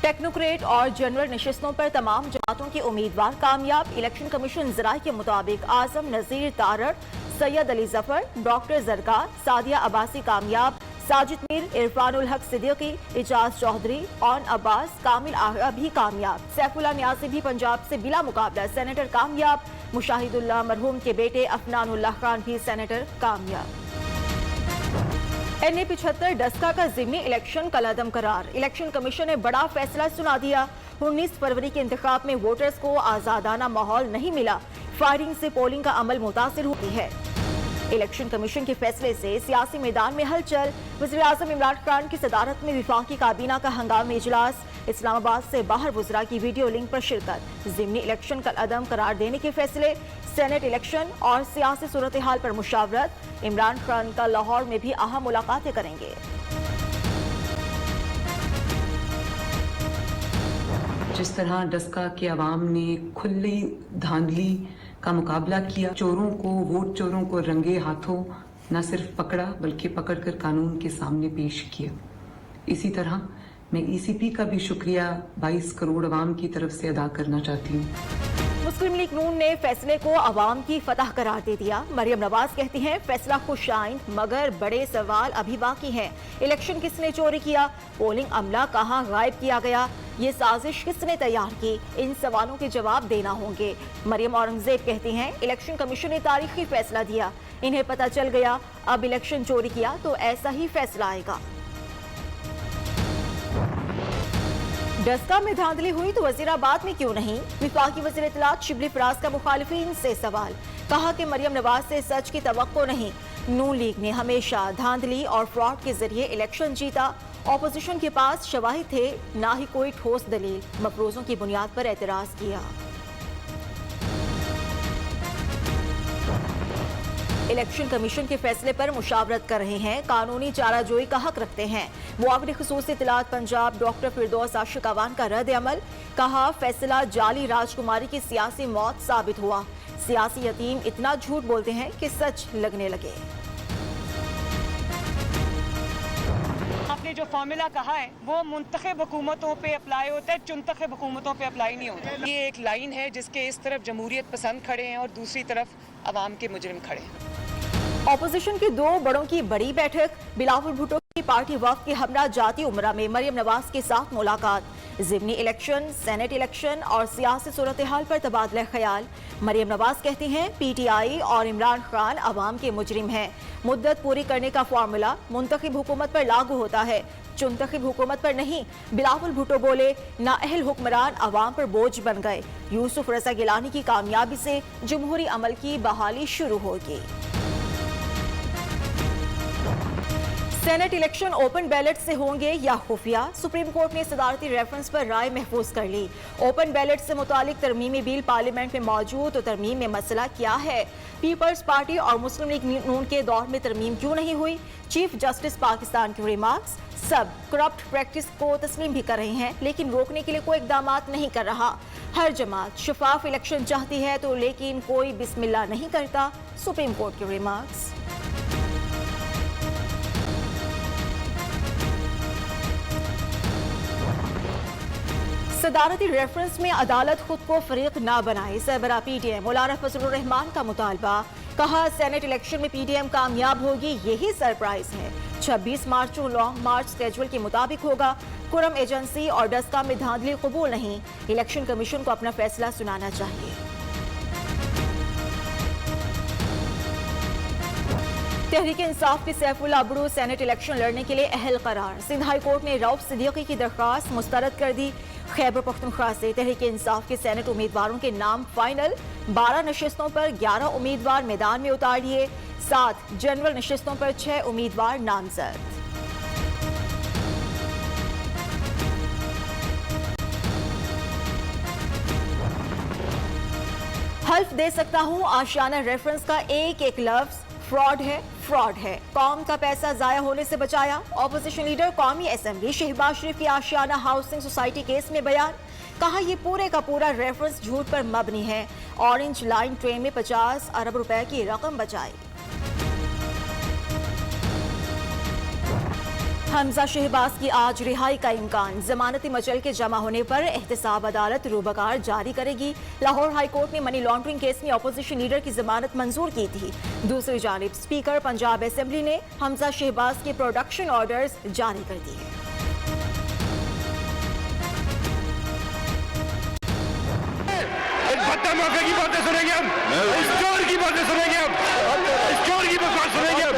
Technocrat और general नशिस्तों पर तमाम जमातों के उम्मीदवार कामयाब। इलेक्शन कमीशन ज़राए के मुताबिक आजम नज़ीर तारड़, सैयद अली जफर, डॉक्टर जरगार, सादिया अब्बासी कामयाब, साजिद मीर, इरफानुल हक सिद्दीकी, इजाज चौधरी, ऑन अब्बास, कामिल आगा भी कामयाब। सैफुल्लाह नियाज़ी भी पंजाब से बिला मुकाबला सेनेटर कामयाब। मुशाहिदुल्लाह मरहूम के बेटे अफनानुल्लाह खान भी सेनेटर कामयाब। NA-75 डस्का का ज़िमनी इलेक्शन कलअदम करार। इलेक्शन कमीशन ने बड़ा फैसला सुना दिया। 19 फरवरी के इंतखाब में वोटर्स को आज़ादाना माहौल नहीं मिला। फायरिंग से पोलिंग का अमल मुतासिर हुई है। इलेक्शन कमीशन के फैसले से सियासी मैदान में हलचल। वज़ीर-ए-आज़म इमरान खान की सदारत में विफाकी काबीना का हंगामी इजलास। इस्लामाबाद से बाहर वज़रा की वीडियो लिंक पर शिरकत। ज़िमनी इलेक्शन कलअदम करार देने के फैसले। सेनेट इलेक्शन और सियासी सूरत हाल पर मुशावरत। इमरान खान का लाहौर में भी अहम मुलाकातें करेंगे। जिस तरह डस्का के अवाम ने खुली धांधली का मुकाबला किया, चोरों को, वोट चोरों को रंगे हाथों न सिर्फ पकड़ा बल्कि पकड़कर कानून के सामने पेश किया। इसी तरह मैं ECP का भी शुक्रिया 22 करोड़ अवाम की तरफ से अदा करना चाहती हूँ। मुस्लिम लीग नून ने फैसले को अवाम की फतह करार दे दिया। मरियम नवाज कहती हैं फैसला खुशाइंद मगर बड़े सवाल अभी बाकी हैं। इलेक्शन किसने चोरी किया? पोलिंग अमला कहाँ गायब किया गया? ये साजिश किसने तैयार की? इन सवालों के जवाब देना होंगे। मरियम औरंगजेब कहती हैं इलेक्शन कमीशन ने तारीखी फैसला दिया। इन्हें पता चल गया अब इलेक्शन चोरी किया तो ऐसा ही फैसला आएगा। डस्का में धांधली हुई तो वजीराबाद में क्यों नहीं? विफाकी वज़ीर इत्तलात शिबली फराज का मुखालिफिन से सवाल। कहा कि मरियम नवाज से सच की तवक्को नहीं। नून लीग ने हमेशा धांधली और फ्रॉड के जरिए इलेक्शन जीता। ऑपोजिशन के पास शवाहिद थे, ना ही कोई ठोस दलील। मफरूजों की बुनियाद पर एतराज किया। इलेक्शन कमीशन के फैसले पर मुशावरत कर रहे हैं। कानूनी चाराजोई का हक रखते हैं। मुआविन खुसूसी इत्तलात पंजाब डॉक्टर फिरदौस आशिक अवान का रद्द अमल। कहा फैसला जाली राजकुमारी की सियासी मौत साबित हुआ। सियासी यतीम इतना झूठ बोलते हैं कि सच लगने लगे। आपने जो फॉर्मूला कहा है वो मुंतखब हुकूमतों पे अप्लाई होता है, चुनतखब हुकूमतों पे अप्लाई नहीं होता। ये एक लाइन है जिसके इस तरफ जमहूरियत पसंद खड़े हैं और दूसरी तरफ अवाम के मुजरिम खड़े हैं। ऑपोजिशन के दो बड़ों की बड़ी बैठक। बिलावल भुट्टो की पार्टी वफ्द के हमरा जाती उमरा में मरियम नवाज के साथ मुलाकात। ज़िमनी इलेक्शन, सेनेट इलेक्शन और सियासी सूरत हाल पर तबादला ख्याल। मरियम नवाज कहती हैं PTI और इमरान खान अवाम के मुजरिम हैं। मुद्दत पूरी करने का फार्मूला मुंतखब हुकूमत पर लागू होता है, चुनतखब हुकूमत पर नहीं। बिलावल भुट्टो बोले नाअहल हुक्मरान अवाम पर बोझ बन गए। यूसुफ रजा गिलानी की कामयाबी से जमहूरी अमल की बहाली शुरू होगी। सेनेट इलेक्शन ओपन बैलेट से होंगे या खुफिया? सुप्रीम कोर्ट ने सदारती रेफरेंस पर राय महफूज कर ली। ओपन बैलेट से मुतालिक तरमीमी बिल पार्लियामेंट में मौजूद तो तरमीम में मसला क्या है? पीपल्स पार्टी और मुस्लिम लीग नून के दौर में तरमीम क्यों नहीं हुई? चीफ जस्टिस पाकिस्तान के रिमार्क्स। सब करप्ट प्रैक्टिस को तस्लीम भी कर रहे हैं लेकिन रोकने के लिए कोई इकदामात नहीं कर रहा। हर जमात शफाफ इलेक्शन चाहती है तो लेकिन कोई बिस्मिल्लाह नहीं करता। सुप्रीम कोर्ट के रिमार्क्स। सदारती रेफरेंस में अदालत खुद को फरीक ना बनाए। सरबरा PTM मुलारफ फजलुर रहमान का मुतालबा। कहा सेनेट इलेक्शन में PTM कामयाब होगी, यही सरप्राइज है। 26 मार्च को लॉन्ग मार्च स्केड्यूल के मुताबिक होगा। कुरम एजेंसी और डस्का में धांधली कबूल नहीं। इलेक्शन कमीशन को अपना फैसला सुनाना चाहिए। तहरीक इंसाफ के सैफुल्लाह अबरू सेनेट इलेक्शन लड़ने के लिए अहल करार। सिंध हाई कोर्ट ने रऊफ सिद्दीकी की दरख्वास्त मुस्तरद कर दी। खैबर पख्तूनख्वा से तहरीक इंसाफ के सेनेट उम्मीदवारों के नाम फाइनल। 12 नशिस्तों पर 11 उम्मीदवार मैदान में उतार लिए। 7 जनरल नशिस्तों पर 6 उम्मीदवार नामजद। हल्फ दे सकता हूं आशियाना रेफरेंस का एक एक लफ्ज फ्रॉड है, फ्रॉड है। कौम का पैसा जाया होने से बचाया। ऑपोजिशन लीडर कौमी असेंबली शहबाज शरीफ की आशियाना हाउसिंग सोसाइटी केस में बयान। कहा ये पूरे का पूरा रेफरेंस झूठ पर मबनी है। ऑरेंज लाइन ट्रेन में 50 अरब रुपए की रकम बचाई। حمزہ شہباز کی آج رہائی کا امکان، ضمانتی مچل کے جمع ہونے پر احتساب عدالت روبکار جاری کرے گی۔ لاہور ہائی کورٹ نے منی لانڈرنگ کیس میں اپوزیشن لیڈر کی ضمانت منظور کی تھی۔ دوسری جانب اسپیکر پنجاب اسمبلی نے حمزہ شہباز کے پروڈکشن آرڈرز جاری کر دیے۔ موقع کی باتیں سنیں گے ہم، اس چور کی باتیں سنیں گے ہم، اس چور کی بکواس سنیں گے ہم،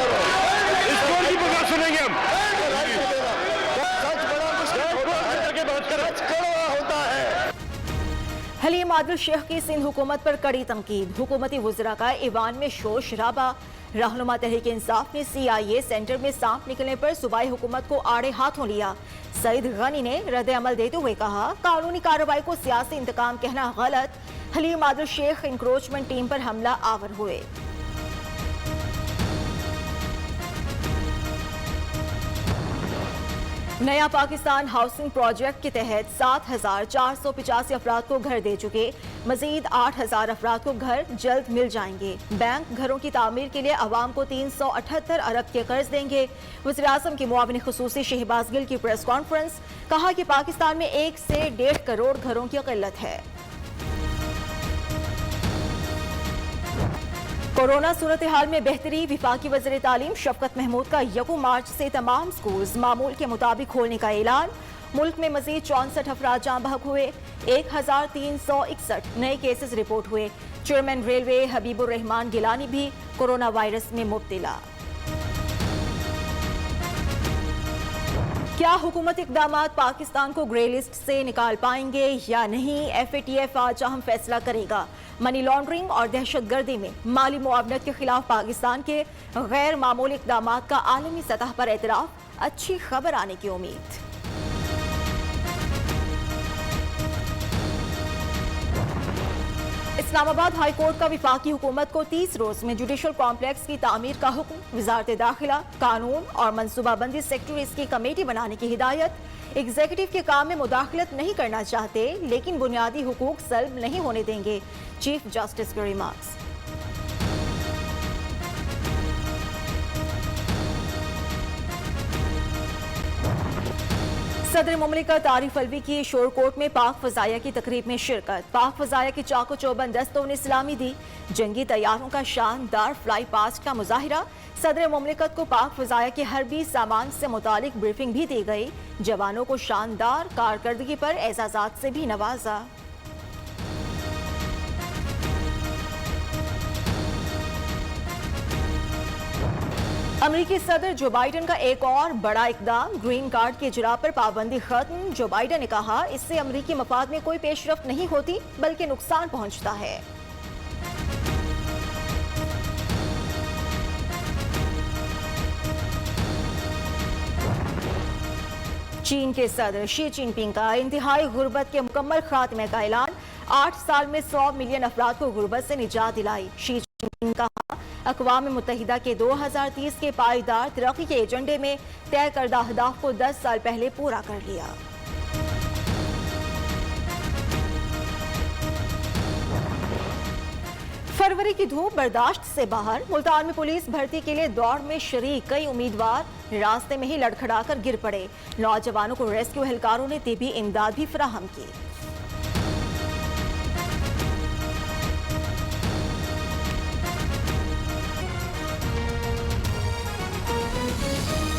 اس چور کی بکواس سنیں گے ہم۔ حلیم عادل شیخ کی سندھ حکومت پر کڑی تنقید، حکومتی وزراء کا ایوان میں شور شرابہ۔ رہنما تحریک انصاف نے CIA سینٹر میں سانپ نکلنے پر صوبائی حکومت کو آڑے ہاتھوں لیا۔ سعید غنی نے رد عمل دیتے ہوئے کہا، قانونی کارروائی کو سیاسی انتقام کہنا غلط۔ حلیم عادل شیخ انکروچمنٹ ٹیم پر حملہ آور ہوئے۔ نیا پاکستان ہاؤسنگ پروجیکٹ کے تحت 7,485 افراد کو گھر دے چکے، مزید 8,000 افراد کو گھر جلد مل جائیں گے۔ بینک گھروں کی تعمیر کے لیے عوام کو 378 ارب کے قرض دیں گے۔ وزیراعظم کے معاون خصوصی شہباز گل کی پریس کانفرنس، کہا کہ پاکستان میں 1 سے 1.5 کروڑ گھروں کی قلت ہے۔ کورونا صورتحال میں بہتری، وفاقی وزیر تعلیم شفقت محمود کا 1 مارچ سے تمام سکولز معمول کے مطابق کھولنے کا اعلان۔ ملک میں مزید 64 افراد جاں بحق ہوئے، 1,361 نئے کیسز رپورٹ ہوئے۔ چیئرمین ریلوے حبیب الرحمان گیلانی بھی کورونا وائرس میں مبتلا۔ کیا حکومتی اقدامات پاکستان کو گرے لسٹ سے نکال پائیں گے یا نہیں؟ FATF آج اہم فیصلہ کرے گا۔ منی لانڈرنگ اور دہشت گردی میں مالی معاونت کے خلاف پاکستان کے غیر معمولی اقدامات کا عالمی سطح پر اعتراف، اچھی خبر آنے کی امید۔ اسلام آباد ہائی کورٹ کا وفاقی حکومت کو 30 روز میں جوڈیشل کمپلیکس کی تعمیر کا حکم، وزارت داخلہ، قانون اور منصوبہ بندی سیکٹریز کی کمیٹی بنانے کی ہدایت۔ ایگزیکٹو کے کام میں مداخلت نہیں کرنا چاہتے لیکن بنیادی حقوق سلب نہیں ہونے دیں گے، چیف جسٹس کے ریمارکس۔ صدر مملکت عارف علوی کی شور کوٹ میں پاک فضائیہ کی تقریب میں شرکت، پاک فضائیہ کی چاق و چوبند دستوں نے سلامی دی، جنگی طیاروں کا شاندار فلائی پاسٹ کا مظاہرہ۔ صدر مملکت کو پاک فضائیہ کے حربی سامان سے متعلق بریفنگ بھی دی گئی، جوانوں کو شاندار کارکردگی پر اعزازات سے بھی نوازا۔ امریکی صدر جو بائیڈن کا ایک اور بڑا اقدام، گرین کارڈ کے اجراء پر پابندی ختم۔ جو بائیڈن نے کہا، اس سے امریکی مفاد میں کوئی پیش رفت نہیں ہوتی بلکہ نقصان پہنچتا ہے۔ چین کے صدر شی جن پنگ کا انتہائی غربت کے مکمل خاتمے کا اعلان، 8 سال میں 100 ملین افراد کو غربت سے نجات دلائی۔ شی جن پنگ کا اقوام متحدہ کے 2030 کے پائیدار ترقی کے ایجنڈے میں طے کردہ اہداف کو 10 سال پہلے پورا کر لیا۔ فروری کی دھوپ برداشت سے باہر، ملتان میں پولیس بھرتی کے لیے دوڑ میں شریک کئی امیدوار راستے میں ہی لڑکھڑا کر گر پڑے۔ نوجوانوں کو ریسکیو اہلکاروں نے طبی امداد بھی فراہم کی۔